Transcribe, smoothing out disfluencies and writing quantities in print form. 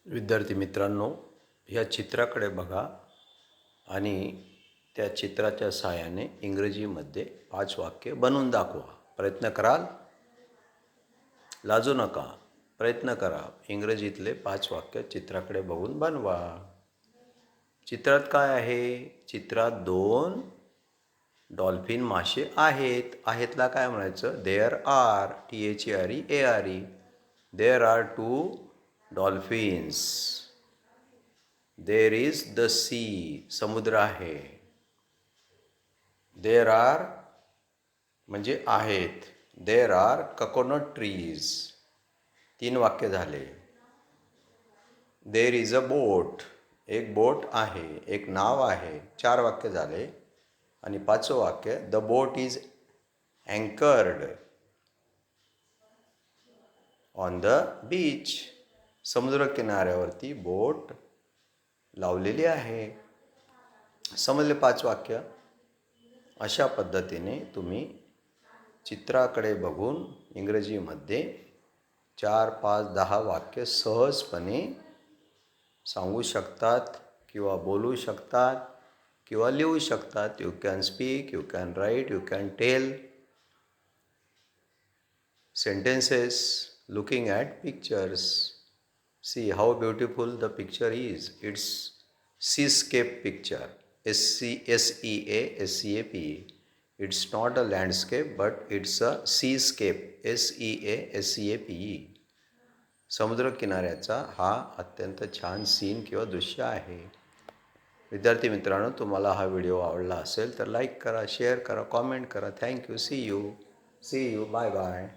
विद्यार्थी मित्रांनो, या चित्राकडे बघा आणि त्या चित्राच्या सहाय्याने इंग्रजीमध्ये 5 वाक्य बनवून दाखवा. प्रयत्न कराल? लाजू नका, प्रयत्न करा. इंग्रजीतले 5 वाक्य चित्राकडे बघून बनवा. चित्रात काय आहे? चित्रात 2 डॉल्फिन मासे आहेत. आहेतला काय म्हणायचं? There are, THERE. There are 2 dolphins. There is the sea, समुद्र आहे. देअर आर म्हणजे आहेत. There R coconut trees. 3 वाक्य झाले. देअर इज अ बोट, एक बोट आहे, एक नाव आहे. 4 वाक्य झाले. आणि 5वं वाक्य, the boat is anchored on the beach. समुद्र किनाऱ्यावरती बोट लावलेली आहे. समजले 5 वाक्य? अशा पद्धतीने तुम्ही चित्राकडे बघून इंग्रजीमध्ये 4, 5, 10 वाक्य सहजपणे सांगू शकतात किंवा बोलू शकतात किंवा लिहू शकतात. You can speak, you can write, you can tell sentences looking at pictures. See how beautiful the picture is. It's seascape picture. SEASCAPE. It's not a landscape, but it's a seascape. SEASCAPE. समुद्र किनाऱ्याचा हा अत्यंत छान scene किंवा दृश्य आहे. विद्यार्थी मित्रांनो, तुम्हाला हा व्हिडिओ आवडला असेल तर लाईक करा, शेअर करा, कॉमेंट करा. Thank you. See you. Bye bye.